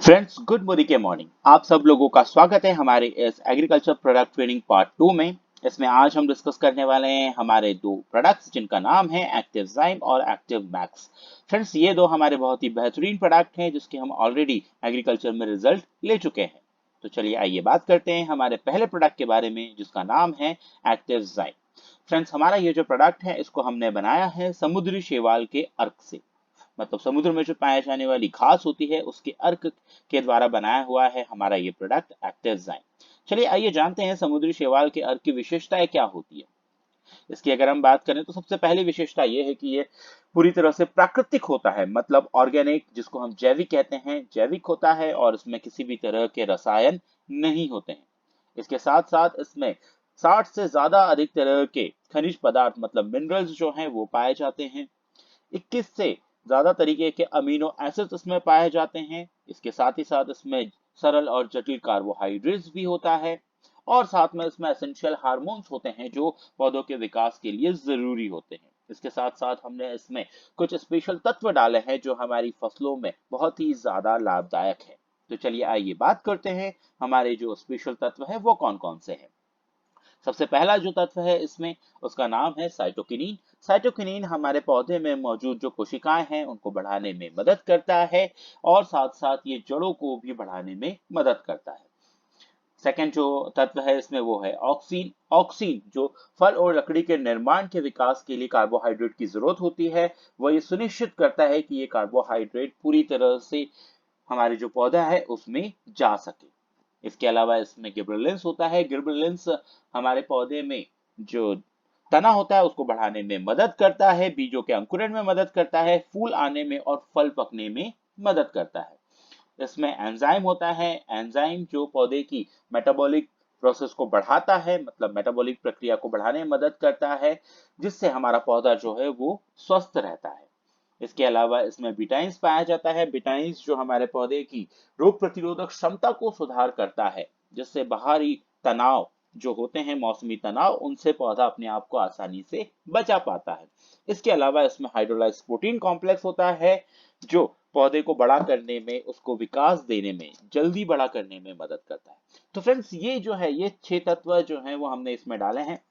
Friends, good morning के morning आप सब लोगों का स्वागत है हमारे इस एग्रीकल्चर प्रोडक्ट ट्रेनिंग पार्ट 2 में। इसमें आज हम डिस्कस करने वाले हैं हमारे दो प्रोडक्ट्स जिनका नाम है एक्टिवजाइम और एक्टिव मैक्स। फ्रेंड्स, ये दो हमारे बहुत ही बेहतरीन प्रोडक्ट हैं जिसके हम ऑलरेडी एग्रीकल्चर में रिजल्ट ले चुके हैं। तो चलिए आइए बात करते हैं हमारे पहले प्रोडक्ट के बारे में जिसका नाम है एक्टिवजाइम। फ्रेंड्स, हमारा ये जो प्रोडक्ट है इसको हमने बनाया है समुद्री शैवाल के अर्क से। मतलब समुद्र में जो पाए जाने वाली घास होती है उसके अर्क के द्वारा बनाया हुआ है हमारा ये प्रोडक्ट एक्टिवजाइम। चलिए आइए जानते हैं समुद्री शैवाल के अर्क की विशेषताएं क्या होती है। इसकी अगर हम बात करें तो सबसे पहली विशेषता ये है कि ये पूरी तरह से प्राकृतिक होता है, मतलब ऑर्गेनिक, जिसको हम जैविक कहते हैं, जैविक होता है और इसमें किसी भी तरह के रसायन नहीं होते हैं। इसके साथ साथ इसमें 60 से ज्यादा अधिक तरह के खनिज पदार्थ मतलब मिनरल्स जो हैं वो पाए जाते हैं। 21 से ज्यादा तरीके के अमीनो एसिड्स इसमें पाए जाते हैं। इसके साथ ही साथ इसमें सरल और जटिल कार्बोहाइड्रेट्स भी होता है और साथ में इसमें एसेंशियल हार्मोन्स होते हैं जो पौधों के विकास के लिए जरूरी होते हैं। इसके साथ साथ हमने इसमें कुछ स्पेशल तत्व डाले हैं जो हमारी फसलों में बहुत ही ज्यादा लाभदायक है। तो चलिए आइए बात करते हैं हमारे जो स्पेशल तत्व है वो कौन कौन से हैं। सबसे पहला जो तत्व है इसमें उसका नाम है साइटोकिनीन। साइटोकिनीन हमारे पौधे में मौजूद जो कोशिकाएं हैं उनको बढ़ाने में मदद करता है और साथ साथ ये जड़ों को भी बढ़ाने में मदद करता है। सेकंड जो तत्व है इसमें वो है ऑक्सीन। ऑक्सीन जो फल और लकड़ी के निर्माण के विकास के लिए कार्बोहाइड्रेट की जरूरत होती है, वो ये सुनिश्चित करता है कि ये कार्बोहाइड्रेट पूरी तरह से हमारे जो पौधा है उसमें जा सके। इसके अलावा इसमें गिबरेलिंस होता है। गिबरेलिंस हमारे पौधे में जो तना होता है उसको बढ़ाने में मदद करता है, बीजों के अंकुरण में मदद करता है, फूल आने में और फल पकने में मदद करता है। इसमें एंजाइम होता है। एंजाइम जो पौधे की मेटाबॉलिक प्रोसेस को बढ़ाता है, मतलब मेटाबॉलिक प्रक्रिया को बढ़ाने में मदद करता है, जिससे हमारा पौधा जो है वो स्वस्थ रहता है। इसके अलावा इसमें बिटाइन्स पाया जाता है। बिटाइन्स जो हमारे पौधे की रोग प्रतिरोधक क्षमता को सुधार करता है, जिससे बाहरी तनाव जो होते हैं, मौसमी तनाव, उनसे पौधा अपने आप को आसानी से बचा पाता है। इसके अलावा इसमें हाइड्रोलाइज प्रोटीन कॉम्प्लेक्स होता है जो पौधे को बड़ा करने में, उसको विकास देने में, जल्दी बड़ा करने में मदद करता है। तो फ्रेंड्स, ये जो है ये 6 तत्व जो हैं वो हमने इसमें डाले हैं।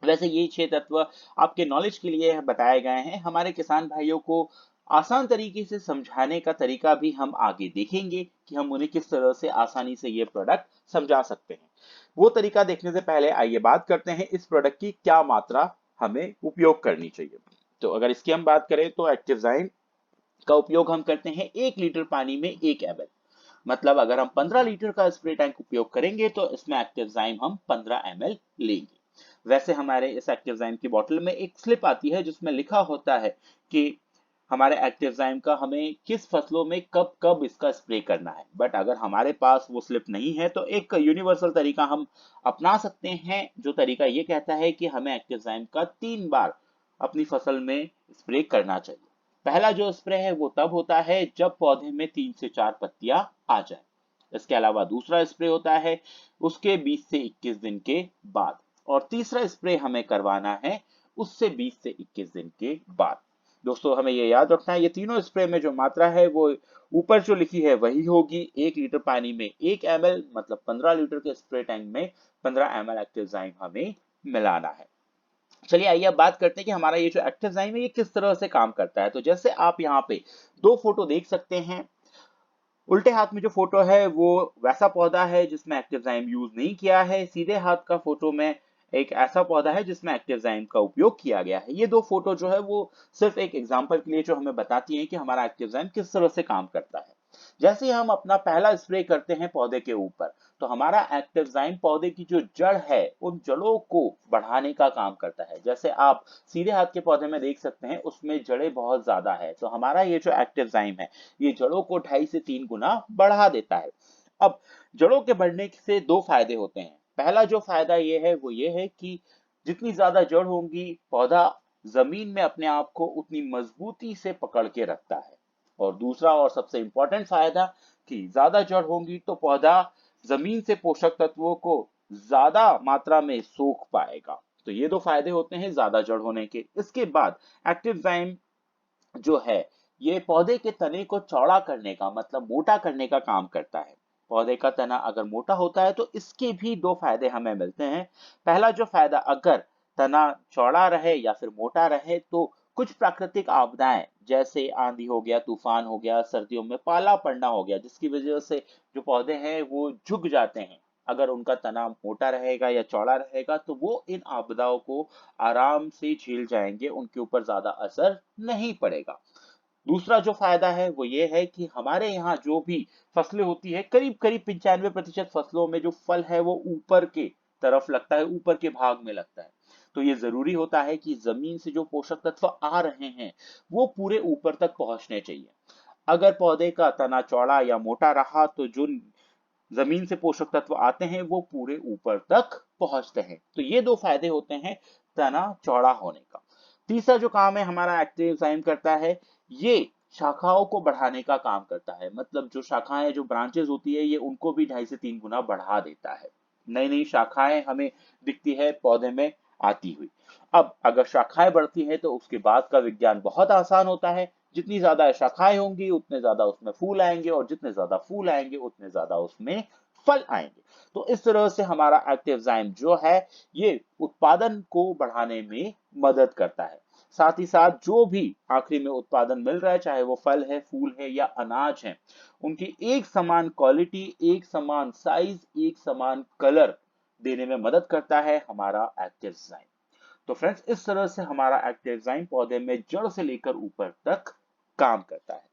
वैसे ये 6 तत्व आपके नॉलेज के लिए बताए गए हैं। हमारे किसान भाइयों को आसान तरीके से समझाने का तरीका भी हम आगे देखेंगे कि हम उन्हें किस तरह से आसानी से ये प्रोडक्ट समझा सकते हैं। वो तरीका देखने से पहले आइए बात करते हैं इस प्रोडक्ट की क्या मात्रा हमें उपयोग करनी चाहिए। तो अगर इसकी हम बात करें तो एक्टिवजाइम का उपयोग हम करते हैं 1 लीटर पानी में 1 ml। मतलब अगर हम 15 लीटर का स्प्रे टैंक उपयोग करेंगे तो इसमें एक्टिवजाइम हम 15 ml लेंगे। वैसे हमारे इस एक्टिवजाइम की बोतल में एक स्लिप आती है जिसमें लिखा होता है कि हमारे एक्टिवजाइम का हमें किस फसलों में कब कब इसका स्प्रे करना है। बट अगर हमारे पास वो स्लिप नहीं है तो एक यूनिवर्सल तरीका हम अपना सकते हैं। जो तरीका ये कहता है कि हमें एक्टिवजाइम का 3 बार अपनी फसल में स्प्रे करना चाहिए। पहला जो स्प्रे है वो तब होता है जब पौधे में 3 से 4 पत्तियां आ जाए। इसके अलावा दूसरा स्प्रे होता है उसके 20 से 21 दिन के बाद, और तीसरा स्प्रे हमें करवाना है उससे 20 से 21 दिन के बाद। दोस्तों, हमें ये याद रखना है ये तीनों स्प्रे में जो मात्रा है वो ऊपर जो लिखी है वही होगी। 1 लीटर पानी में 1 ml, मतलब 15 लीटर के स्प्रे टैंक में 15 ml एक्टिवजाइम हमें मिलाना है। चलिए आइए अब बात करते हैं कि हमारा ये जो एक्टिवजाइम है ये किस तरह से काम करता है। तो जैसे आप यहाँ पे दो फोटो देख सकते हैं। उल्टे हाथ में जो फोटो है वो वैसा पौधा है जिसमें एक्टिवजाइम यूज नहीं किया है। सीधे हाथ का फोटो में एक ऐसा पौधा है जिसमें एक्टिवजाइम का उपयोग किया गया है। ये दो फोटो जो है वो सिर्फ एक एग्जांपल के लिए जो हमें बताती हैं कि हमारा एक्टिवजाइम किस तरह से काम करता है। जैसे ही हम अपना पहला स्प्रे करते हैं पौधे के ऊपर, तो हमारा एक्टिवजाइम पौधे की जो जड़ है उन जड़ों को बढ़ाने का काम करता है। जैसे आप सीधे हाथ के पौधे में देख सकते हैं उसमें जड़ें बहुत ज्यादा है, तो हमारा ये जो एक्टिवजाइम है ये जड़ों को 2.5 से 3 गुना बढ़ा देता है। अब जड़ों के बढ़ने से दो फायदे होते हैं। पहला जो फायदा ये है वो ये है कि जितनी ज्यादा जड़ होंगी पौधा जमीन में अपने आप को उतनी मजबूती से पकड़ के रखता है। और दूसरा और सबसे इंपॉर्टेंट फायदा कि ज्यादा जड़ होंगी तो पौधा जमीन से पोषक तत्वों को ज्यादा मात्रा में सोख पाएगा। तो ये दो फायदे होते हैं ज्यादा जड़ होने के। इसके बाद एक्टिवजाइम जो है ये पौधे के तने को चौड़ा करने का मतलब मोटा करने का काम करता है। पौधे का तना अगर मोटा होता है तो इसके भी दो फायदे हमें मिलते हैं। पहला जो फायदा, अगर तना चौड़ा रहे या फिर मोटा रहे तो कुछ प्राकृतिक आपदाएं जैसे आंधी हो गया, तूफान हो गया, सर्दियों में पाला पड़ना हो गया, जिसकी वजह से जो पौधे हैं वो झुक जाते हैं। अगर उनका तना मोटा रहेगा या चौड़ा रहेगा तो वो इन आपदाओं को आराम से झेल जाएंगे, उनके ऊपर ज्यादा असर नहीं पड़ेगा। दूसरा जो फायदा है वो ये है कि हमारे यहाँ जो भी फसलें होती है, करीब करीब 95% फसलों में जो फल है वो ऊपर के तरफ लगता है, ऊपर के भाग में लगता है। तो ये जरूरी होता है कि जमीन से जो पोषक तत्व आ रहे हैं वो पूरे ऊपर तक पहुंचने चाहिए। अगर पौधे का तना चौड़ा या मोटा रहा तो जो जमीन से पोषक तत्व आते हैं वो पूरे ऊपर तक पहुंचते हैं। तो ये दो फायदे होते हैं तना चौड़ा होने का। तीसरा जो काम है हमारा एक्टिव एंजाइम करता है, ये शाखाओं को बढ़ाने का काम करता है। मतलब जो शाखाएं, जो ब्रांचेस होती है, ये उनको भी 2.5 से 3 गुना बढ़ा देता है। नई नई शाखाएं हमें दिखती है पौधे में आती हुई। अब अगर शाखाएं बढ़ती हैं तो उसके बाद का विज्ञान बहुत आसान होता है। जितनी ज्यादा शाखाएं होंगी उतने ज्यादा उसमें फूल आएंगे, और जितने ज्यादा फूल आएंगे उतने ज्यादा उसमें फल आएंगे। तो इस तरह से हमारा एक्टिव एंजाइम जो है ये उत्पादन को बढ़ाने में मदद करता है। साथ ही साथ जो भी आखिरी में उत्पादन मिल रहा है, चाहे वो फल है, फूल है या अनाज है, उनकी एक समान क्वालिटी, एक समान साइज, एक समान कलर देने में मदद करता है हमारा एक्टिव एंजाइम। तो फ्रेंड्स, इस तरह से हमारा एक्टिव एंजाइम पौधे में जड़ से लेकर ऊपर तक काम करता है।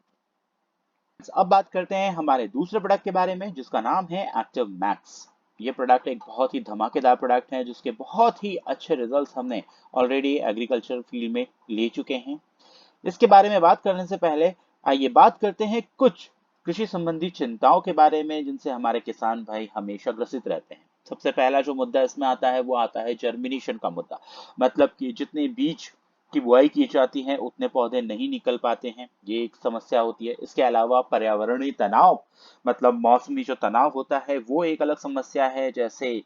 अब बात करते हैं हमारे दूसरे प्रोडक्ट के बारे में जिसका नाम है एक्टिव मैक्स। ये प्रोडक्ट एक बहुत ही धमाकेदार प्रोडक्ट है जिसके बहुत ही अच्छे रिजल्ट्स हमने ऑलरेडी एग्रीकल्चर फील्ड में ले चुके हैं। इसके बारे में बात करने से पहले आइए बात करते हैं कुछ कृषि संबंधी चिंताओं के बारे में जिनसे हमारे किसान भाई हमेशा ग्रसित रहते हैं। सबसे पहला जो मुद्दा इसमें आता है वो आता है जर्मिनेशन का मुद्दा। मतलब कि जितने बीज की बुआई की जाती है उतने पौधे नहीं निकल पाते हैं, ये एक समस्या होती है। इसके अलावा पर्यावरणीय तनाव, मतलब मौसमी जो तनाव होता है वो एक अलग समस्या है। जैसे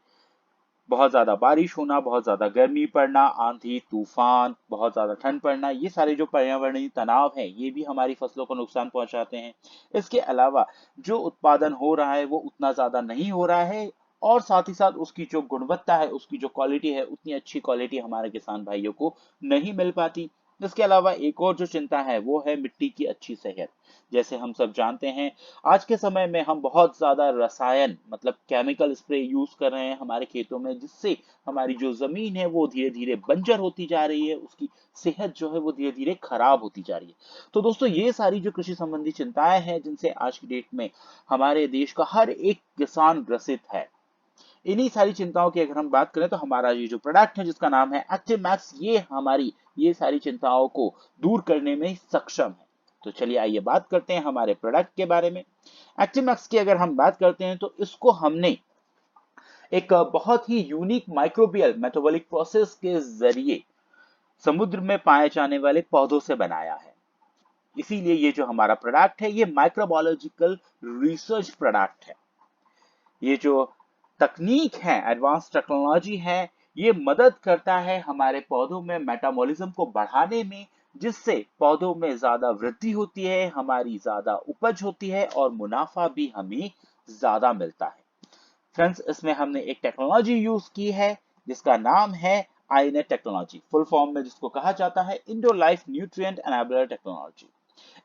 बहुत ज्यादा बारिश होना, बहुत ज्यादा गर्मी पड़ना, आंधी तूफान, बहुत ज्यादा ठंड पड़ना, ये सारे जो पर्यावरणीय तनाव हैं ये भी हमारी फसलों को नुकसान पहुंचाते हैं। इसके अलावा जो उत्पादन हो रहा है वो उतना ज्यादा नहीं हो रहा है, और साथ ही साथ उसकी जो गुणवत्ता है, उसकी जो क्वालिटी है, उतनी अच्छी क्वालिटी हमारे किसान भाइयों को नहीं मिल पाती। इसके अलावा एक और जो चिंता है वो है मिट्टी की अच्छी सेहत। जैसे हम सब जानते हैं आज के समय में हम बहुत ज्यादा रसायन, मतलब केमिकल स्प्रे यूज कर रहे हैं हमारे खेतों में, जिससे हमारी जो जमीन है वो धीरे धीरे बंजर होती जा रही है, उसकी सेहत जो है वो धीरे धीरे खराब होती जा रही है। तो दोस्तों, ये सारी जो कृषि संबंधी चिंताएं हैं जिनसे आज की डेट में हमारे देश का हर एक किसान ग्रसित है, इन्हीं सारी चिंताओं की अगर हम बात करें तो हमारा ये जो प्रोडक्ट है जिसका नाम है एक्टिव मैक्स, ये हमारी ये सारी चिंताओं को दूर करने में सक्षम है। तो चलिए आइए बात करते हैं हमारे प्रोडक्ट के बारे में। एक्टिव मैक्स की अगर हम बात करते हैं तो इसको हमने एक बहुत ही यूनिक माइक्रोबियल मेटाबॉलिक प्रोसेस के जरिए समुद्र में पाए जाने वाले पौधों से बनाया है। इसीलिए ये जो हमारा प्रोडक्ट है ये माइक्रोबायोलॉजिकल रिसर्च प्रोडक्ट है। ये जो तकनीक है, एडवांस टेक्नोलॉजी है, ये मदद करता है हमारे पौधों में मेटाबॉलिज्म को बढ़ाने में, जिससे पौधों में ज्यादा वृद्धि होती है, हमारी ज्यादा उपज होती है और मुनाफा भी हमें ज्यादा मिलता है। फ्रेंड्स, इसमें हमने एक टेक्नोलॉजी यूज की है जिसका नाम है आईनेट टेक्नोलॉजी, फुल फॉर्म में जिसको कहा जाता है Indo life nutrient enabler technology.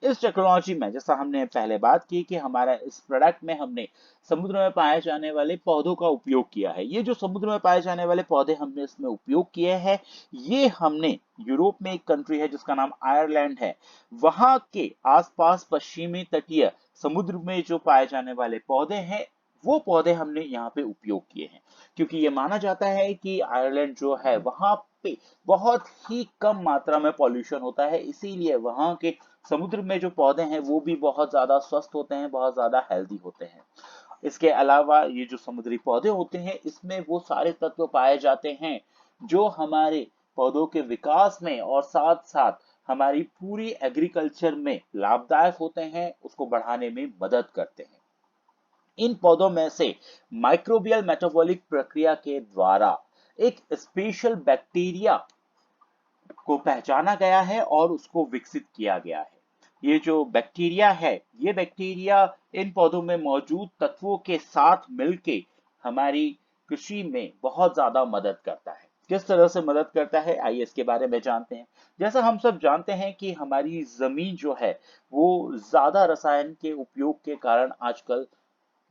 इस टेक्नोलॉजी में, जैसा हमने पहले बात की कि हमारा इस प्रोडक्ट में हमने समुद्र में पाए जाने वाले पौधों का उपयोग किया है। ये जो समुद्र में पाए जाने वाले पौधे हमने इसमें उपयोग किए हैं, ये हमने यूरोप में एक कंट्री है जिसका नाम आयरलैंड है, वहां के आसपास पश्चिमी तटीय समुद्र में जो पाए जाने वाले पौधे हैं वो पौधे हमने यहाँ पे उपयोग किए हैं। क्योंकि ये माना जाता है कि आयरलैंड जो है वहां पे बहुत ही कम मात्रा में पॉल्यूशन होता है, इसीलिए वहां के समुद्र में जो पौधे हैं वो भी बहुत ज्यादा स्वस्थ होते हैं, बहुत ज्यादा हेल्दी होते हैं। इसके अलावा ये जो समुद्री पौधे होते हैं इसमें वो सारे तत्व पाए जाते हैं जो हमारे पौधों के विकास में और साथ साथ हमारी पूरी एग्रीकल्चर में लाभदायक होते हैं, उसको बढ़ाने में मदद करते हैं। इन पौधों में से माइक्रोबियल मेटाबॉलिक प्रक्रिया के द्वारा एक स्पेशल बैक्टीरिया को पहचाना गया है और उसको विकसित किया गया है। ये जो बैक्टीरिया है, ये बैक्टीरिया इन पौधों में मौजूद तत्वों के साथ मिलके हमारी कृषि में बहुत ज्यादा मदद करता है। किस तरह से मदद करता है, आइए इसके बारे में जानते हैं। जैसा हम सब जानते हैं कि हमारी जमीन जो है वो ज्यादा रसायन के उपयोग के कारण आजकल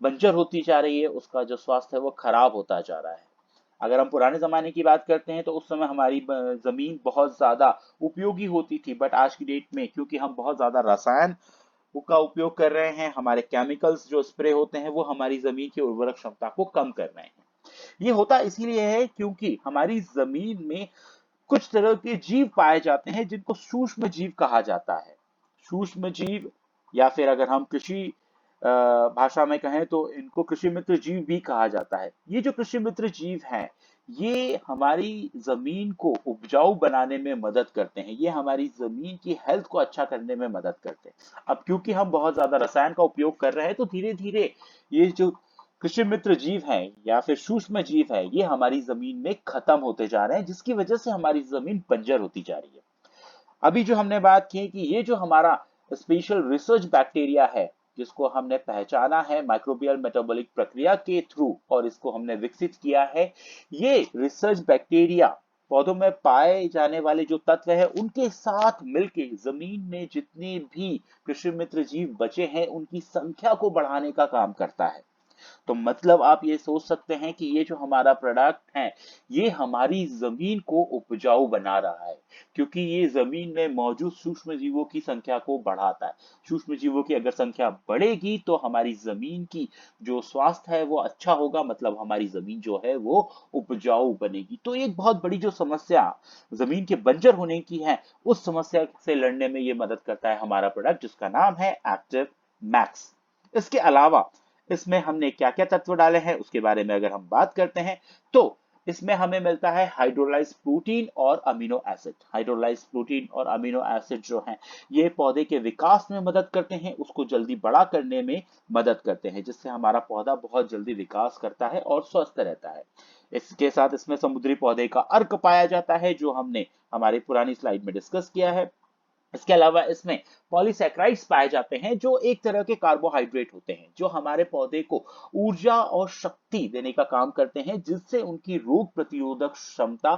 बंजर होती जा रही है, उसका जो स्वास्थ्य है वो खराब होता जा रहा है। अगर हम पुराने जमाने की बात करते हैं तो उस समय हमारी जमीन बहुत ज्यादा उपयोगी होती थी, बट आज की डेट में क्योंकि हम बहुत ज्यादा रसायन का उपयोग कर रहे हैं, हमारे केमिकल्स जो स्प्रे होते हैं वो हमारी जमीन की उर्वरक क्षमता को कम कर रहे हैं। ये होता इसीलिए है क्योंकि हमारी जमीन में कुछ तरह के जीव पाए जाते हैं जिनको सूक्ष्म जीव कहा जाता है। सूक्ष्म जीव, या फिर अगर हम कृषि भाषा में कहें तो इनको कृषि मित्र जीव भी कहा जाता है। ये जो कृषि मित्र जीव हैं, ये हमारी जमीन को उपजाऊ बनाने में मदद करते हैं, ये हमारी जमीन की हेल्थ को अच्छा करने में मदद करते हैं। अब क्योंकि हम बहुत ज्यादा रसायन का उपयोग कर रहे हैं तो धीरे धीरे ये जो कृषि मित्र जीव हैं या फिर सूक्ष्म जीव है, ये हमारी जमीन में खत्म होते जा रहे हैं, जिसकी वजह से हमारी जमीन बंजर होती जा रही है। अभी जो हमने बात की कि ये जो हमारा स्पेशल रिसर्च बैक्टीरिया है, जिसको हमने पहचाना है माइक्रोबियल मेटाबॉलिक प्रक्रिया के थ्रू और इसको हमने विकसित किया है, ये रिसर्च बैक्टीरिया पौधों में पाए जाने वाले जो तत्व है उनके साथ मिलके जमीन में जितने भी कृषि मित्र जीव बचे हैं उनकी संख्या को बढ़ाने का काम करता है। तो मतलब आप ये सोच सकते हैं कि ये जो हमारा प्रोडक्ट है, ये हमारी जमीन को उपजाऊ बना रहा है, क्योंकि ये जमीन में मौजूद सूक्ष्म जीवों की संख्या को बढ़ाता है। सूक्ष्म जीवों की अगर संख्या बढ़ेगी तो हमारी जमीन की जो स्वास्थ्य है वो अच्छा होगा, मतलब हमारी जमीन जो है वो उपजाऊ बनेगी। तो एक बहुत बड़ी जो समस्या जमीन के बंजर होने की है, उस समस्या से लड़ने में ये मदद करता है हमारा प्रोडक्ट, जिसका नाम है एक्टिव मैक्स। इसके अलावा इसमें हमने क्या क्या तत्व डाले हैं उसके बारे में अगर हम बात करते हैं तो इसमें हमें मिलता है हाइड्रोलाइज प्रोटीन और अमीनो एसिड। हाइड्रोलाइज प्रोटीन और अमीनो एसिड जो हैं, ये पौधे के विकास में मदद करते हैं, उसको जल्दी बड़ा करने में मदद करते हैं, जिससे हमारा पौधा बहुत जल्दी विकास करता है और स्वस्थ रहता है। इसके साथ इसमें समुद्री पौधे का अर्क पाया जाता है, जो हमने हमारी पुरानी स्लाइड में डिस्कस किया है। इसके अलावा इसमें पॉलीसैकेराइड्स पाए जाते हैं, जो एक तरह के कार्बोहाइड्रेट होते हैं, जो हमारे पौधे को ऊर्जा और शक्ति देने का काम करते हैं, जिससे उनकी रोग प्रतिरोधक क्षमता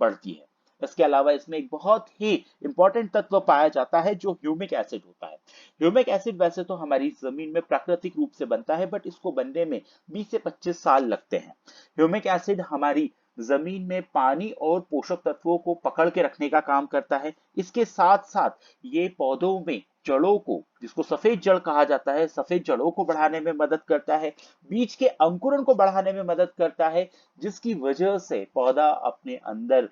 बढ़ती है। इसके अलावा इसमें एक बहुत ही इंपॉर्टेंट तत्व पाया जाता है जो ह्यूमिक एसिड होता है। ह्यूमिक एसिड वैसे तो हमारी जमीन में प्राकृतिक रूप से बनता है, बट इसको बनने में 20 से 25 साल लगते हैं। ह्यूमिक एसिड हमारी जमीन में पानी और पोषक तत्वों को पकड़ के रखने का काम करता है। इसके साथ साथ ये पौधों में जड़ों को, जिसको सफेद जड़ कहा जाता है, सफेद जड़ों को बढ़ाने में मदद करता है, बीज के अंकुरण को बढ़ाने में मदद करता है, जिसकी वजह से पौधा अपने अंदर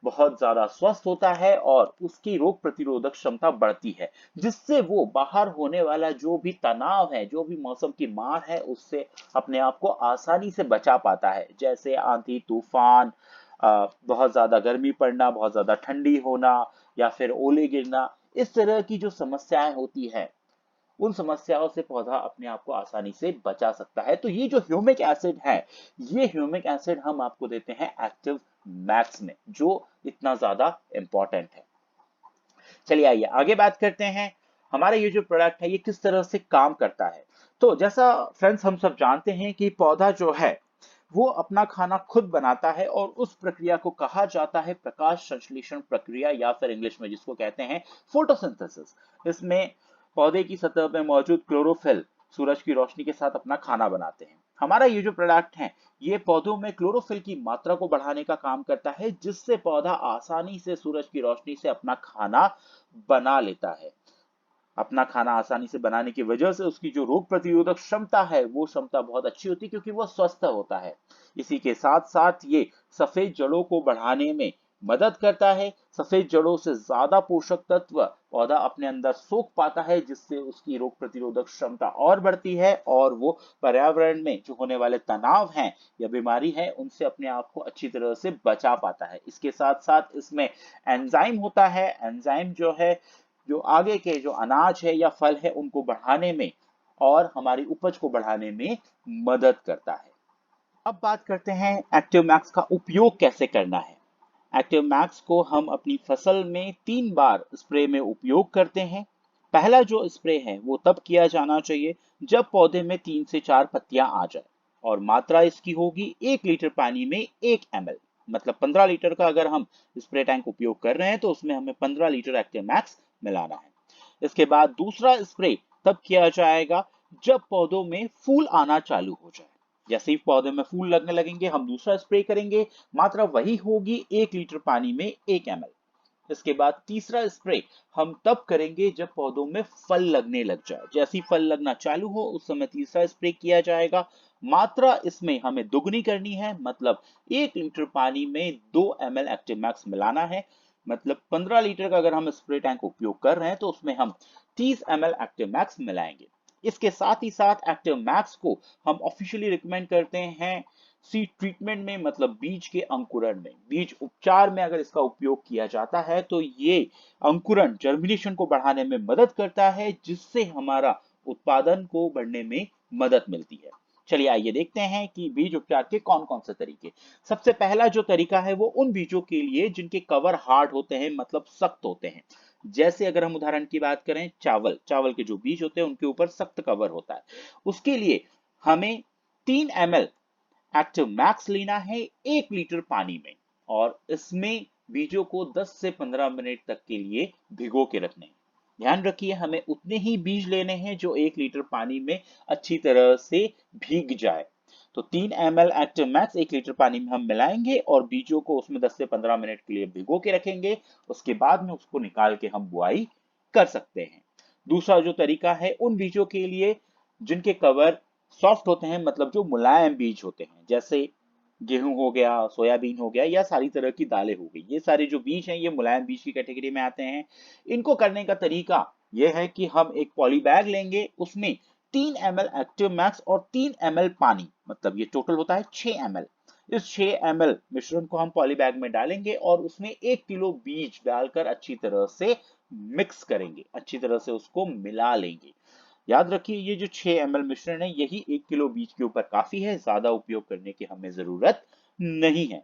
बहुत ज्यादा स्वस्थ होता है और उसकी रोग प्रतिरोधक क्षमता बढ़ती है, जिससे वो बाहर होने वाला जो भी तनाव है, जो भी मौसम की मार है, उससे अपने आप को आसानी से बचा पाता है। जैसे आंधी तूफान, बहुत ज्यादा गर्मी पड़ना, बहुत ज्यादा ठंडी होना, या फिर ओले गिरना, इस तरह की जो समस्याएं होती है, उन समस्याओं से पौधा अपने आप को आसानी से बचा सकता है। तो ये जो ह्यूमिक एसिड है, ये ह्यूमिक एसिड हम आपको देते हैं एक्टिव मैक्स में, जो इतना ज्यादा इंपॉर्टेंट है। चलिए आइए आगे बात करते हैं, हमारा ये जो प्रोडक्ट है ये किस तरह से काम करता है। तो जैसा फ्रेंड्स हम सब जानते हैं कि पौधा जो है वो अपना खाना खुद बनाता है, और उस प्रक्रिया को कहा जाता है प्रकाश संश्लेषण प्रक्रिया, या फिर इंग्लिश में जिसको कहते हैं फोटोसिंथेसिस। इसमें पौधे की सतह में मौजूद क्लोरोफिल सूरज की रोशनी के साथ अपना खाना बनाते हैं। हमारा ये जो प्रोडक्ट है ये पौधों में क्लोरोफिल की मात्रा को बढ़ाने का काम करता है, जिससे पौधा आसानी से सूरज की रोशनी से अपना खाना बना लेता है। अपना खाना आसानी से बनाने की वजह से उसकी जो रोग प्रतिरोधक क्षमता है वो क्षमता बहुत अच्छी होती है, क्योंकि वो स्वस्थ होता है। इसी के साथ साथ ये सफेद जड़ों को बढ़ाने में मदद करता है। सफेद जड़ों से ज्यादा पोषक तत्व पौधा अपने अंदर सोख पाता है, जिससे उसकी रोग प्रतिरोधक क्षमता और बढ़ती है, और वो पर्यावरण में जो होने वाले तनाव हैं या बीमारी है उनसे अपने आप को अच्छी तरह से बचा पाता है। इसके साथ साथ इसमें एंजाइम होता है। एंजाइम जो है, जो आगे के जो अनाज है या फल है उनको बढ़ाने में और हमारी उपज को बढ़ाने में मदद करता है। अब बात करते हैं एक्टिव मैक्स का उपयोग कैसे करना है। एक्टिव मैक्स को हम अपनी फसल में 3 बार स्प्रे में उपयोग करते हैं। पहला जो स्प्रे है वो तब किया जाना चाहिए जब पौधे में 3 से 4 पत्तियां आ जाए, और मात्रा इसकी होगी 1 लीटर पानी में 1 ml। मतलब 15 लीटर का अगर हम स्प्रे टैंक उपयोग कर रहे हैं तो उसमें हमें 15 लीटर एक्टिव मैक्स मिलाना है। इसके बाद दूसरा स्प्रे तब किया जाएगा जब पौधों में फूल आना चालू हो जाए। जैसे ही पौधे में फूल लगने लगेंगे हम दूसरा स्प्रे करेंगे, मात्रा वही होगी 1 लीटर पानी में 1 ml। इसके बाद तीसरा स्प्रे हम तब करेंगे जब पौधों में फल लगने लग जाए। जैसे ही फल लगना चालू हो उस समय तीसरा स्प्रे किया जाएगा। मात्रा इसमें हमें दुगनी करनी है, मतलब 1 लीटर पानी में 2 ml एक्टिव मैक्स मिलाना है। मतलब 15 लीटर का अगर हम स्प्रे टैंक उपयोग कर रहे हैं तो उसमें हम 30 ml एक्टिव मैक्स मिलाएंगे। इसके साथ ही साथ एक्टिव मैक्स को हम ऑफिशियली रिकमेंड करते हैं सीड ट्रीटमेंट में, मतलब बीज के अंकुरण में, बीज उपचार में अगर इसका उपयोग किया जाता है तो ये अंकुरण जर्मिनेशन को बढ़ाने में मदद करता है, जिससे हमारा उत्पादन को बढ़ने में मदद मिलती है। चलिए आइए देखते हैं कि बीज उपचार के कौन कौन से तरीके। सबसे पहला जो तरीका है वो उन बीजों के लिए जिनके कवर हार्ड होते हैं, मतलब सख्त होते हैं। जैसे अगर हम उदाहरण की बात करें, चावल चावल के जो बीज होते हैं उनके ऊपर सख्त कवर होता है। उसके लिए हमें 3 ml एक्टिव मैक्स लेना है 1 लीटर पानी में, और इसमें बीजों को 10 से 15 मिनट तक के लिए भिगो के रखने हैं। ध्यान रखिए हमें उतने ही बीज लेने हैं जो 1 लीटर पानी में अच्छी तरह से भीग जाए। तो 3 ml एक्टिव मैक्स 1 लीटर पानी में हम मिलाएंगे और बीजों को उसमें 10 से 15 मिनट के लिए भिगो के रखेंगे। उसके बाद में उसको निकाल के हम बुआई कर सकते हैं। दूसरा जो तरीका है उन बीजों के लिए जिनके कवर सॉफ्ट होते हैं, मतलब जो मुलायम बीज होते हैं, जैसे गेहूं हो गया, सोयाबीन हो गया, या सारी तरह की दालें हो गई। ये सारे जो बीज हैं ये मुलायम बीज की कैटेगरी में आते हैं। इनको करने का तरीका यह है कि हम एक पॉली बैग लेंगे, उसमें 3 ml एक्टिव मैक्स और 3 ml पानी, मतलब ये टोटल होता है 6 ml। इस 6 ml मिश्रण को हम पॉली बैग में डालेंगे और उसमें 1 किलो बीज डालकर अच्छी तरह से मिक्स करेंगे, अच्छी तरह से उसको मिला लेंगे। याद रखिए ये जो 6 ml मिश्रण है यही 1 किलो बीज के ऊपर काफी है, ज्यादा उपयोग करने की हमें जरूरत नहीं है।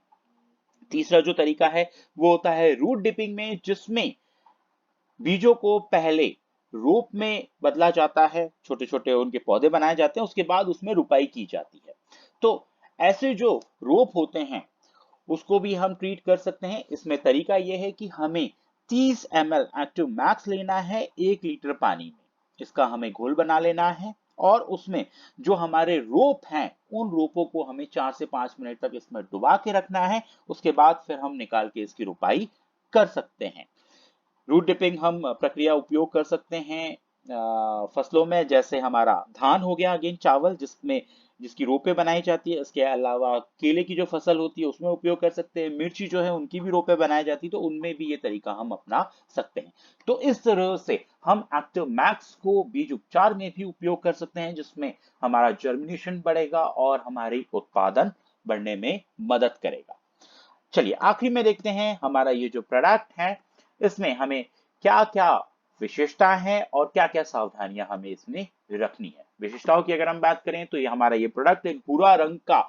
तीसरा जो तरीका है वो होता है रूट डिपिंग में, जिसमें बीजों को पहले रोप में बदला जाता है, छोटे छोटे उनके पौधे बनाए जाते हैं, उसके बाद उसमें रुपाई की जाती है। तो ऐसे जो रोप होते हैं उसको भी हम ट्रीट कर सकते हैं। इसमें तरीका यह है कि हमें 30 ml एक्टिव मैक्स लेना है 1 लीटर पानी में। इसका हमें घोल बना लेना है और उसमें जो हमारे रोप हैं उन रोपों को हमें 4 से 5 मिनट तक इसमें डुबा के रखना है। उसके बाद फिर हम निकाल के इसकी रुपाई कर सकते हैं। रूट डिपिंग हम प्रक्रिया उपयोग कर सकते हैं फसलों में, जैसे हमारा धान हो गया, अगेन चावल जिसमें जिसकी रोपे बनाई जाती है। इसके अलावा केले की जो फसल होती है उसमें उपयोग कर सकते हैं। मिर्ची जो है उनकी भी रोपे बनाई जाती है, तो उनमें भी ये तरीका हम अपना सकते हैं। तो इस तरह से हम एक्टिव मैक्स को बीज उपचार में भी उपयोग कर सकते हैं, जिसमें हमारा जर्मिनेशन बढ़ेगा और हमारी उत्पादन बढ़ने में मदद करेगा। चलिए आखिरी में देखते हैं हमारा ये जो प्रोडक्ट है इसमें हमें क्या क्या विशेषता है और क्या क्या सावधानियां हमें इसमें रखनी है। विशेषताओं की अगर हम बात करें तो ये हमारा ये प्रोडक्ट एक भूरा रंग का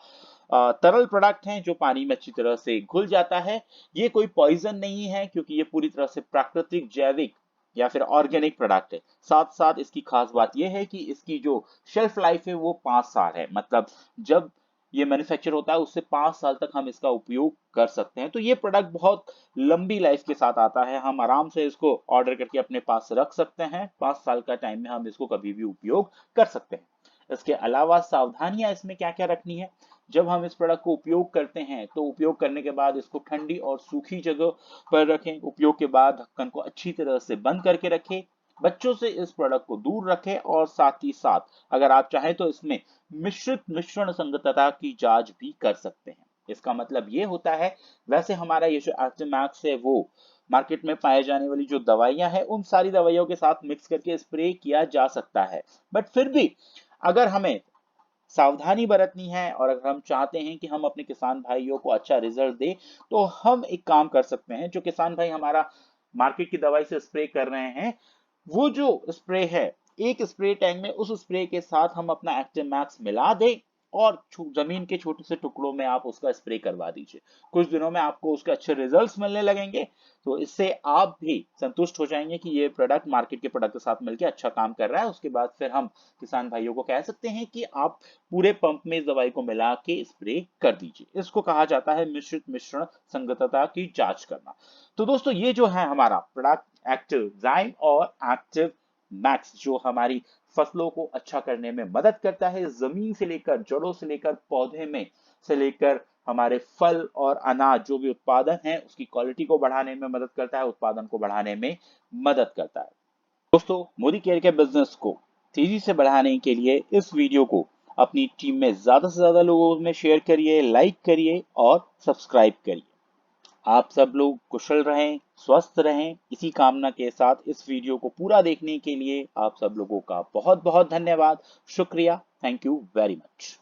तरल प्रोडक्ट है जो पानी में अच्छी तरह से घुल जाता है। ये कोई पॉइजन नहीं है क्योंकि ये पूरी तरह से प्राकृतिक, जैविक या फिर ऑर्गेनिक प्रोडक्ट है। साथ साथ इसकी खास बात यह है कि इसकी जो शेल्फ लाइफ है वो 5 साल है, मतलब जब ये मैन्युफैक्चर होता है उससे 5 साल तक हम इसका उपयोग कर सकते हैं। तो ये प्रोडक्ट बहुत लंबी लाइफ के साथ आता है, हम आराम से इसको ऑर्डर करके अपने पास रख सकते हैं। 5 साल का टाइम में हम इसको कभी भी उपयोग कर सकते हैं। इसके अलावा सावधानियां इसमें क्या क्या रखनी है, जब हम इस प्रोडक्ट को उपयोग करते हैं तो उपयोग करने के बाद इसको ठंडी और सूखी जगह पर रखें। उपयोग के बाद ढक्कन को अच्छी तरह से बंद करके रखें। बच्चों से इस प्रोडक्ट को दूर रखें और साथ ही साथ अगर आप चाहें तो इसमें मिश्रित मिश्रण संगतता की जांच भी कर सकते हैं। इसका मतलब ये होता है, वैसे हमारा ये जो एक्टिव मैक्स है वो मार्केट में पाए जाने वाली जो दवाइयां हैं उन सारी दवाइयों के साथ मिक्स करके स्प्रे किया जा सकता है, बट फिर भी अगर हमें सावधानी बरतनी है और अगर हम चाहते हैं कि हम अपने किसान भाइयों को अच्छा रिजल्ट दे, तो हम एक काम कर सकते हैं। जो किसान भाई हमारा मार्केट की दवाई से स्प्रे कर रहे हैं, वो जो स्प्रे है एक स्प्रे टैंक में उस स्प्रे के साथ हम अपना एक्टिव मैक्स मिला दें और जमीन के छोटे से टुकड़ों में आप उसका स्प्रे करवा दीजिए। कुछ दिनों में आपको उसके अच्छे रिजल्ट्स मिलने लगेंगे, तो इससे आप भी संतुष्ट हो जाएंगे कि ये प्रोडक्ट मार्केट के प्रोडक्ट के साथ मिलकर अच्छा काम कर रहा है। उसके बाद फिर हम किसान भाइयों को कह सकते हैं कि आप पूरे पंप में इस दवाई को मिला के स्प्रे कर दीजिए। इसको कहा जाता है मिश्रित मिश्रण संगतता की जांच करना। तो दोस्तों ये जो है हमारा प्रोडक्ट एक्टिव ज़ाइम और एक्टिव मैक्स, जो हमारी फसलों को अच्छा करने में मदद करता है, जमीन से लेकर जड़ों से लेकर पौधे में से लेकर हमारे फल और अनाज जो भी उत्पादन है उसकी क्वालिटी को बढ़ाने में मदद करता है, उत्पादन को बढ़ाने में मदद करता है। दोस्तों मोदी केयर के बिजनेस को तेजी से बढ़ाने के लिए इस वीडियो को अपनी टीम में ज्यादा से ज्यादा लोगों में शेयर करिए, लाइक करिए और सब्सक्राइब करिए। आप सब लोग कुशल रहें, स्वस्थ रहें, इसी कामना के साथ इस वीडियो को पूरा देखने के लिए आप सब लोगों का बहुत बहुत धन्यवाद, शुक्रिया, थैंक यू वेरी मच।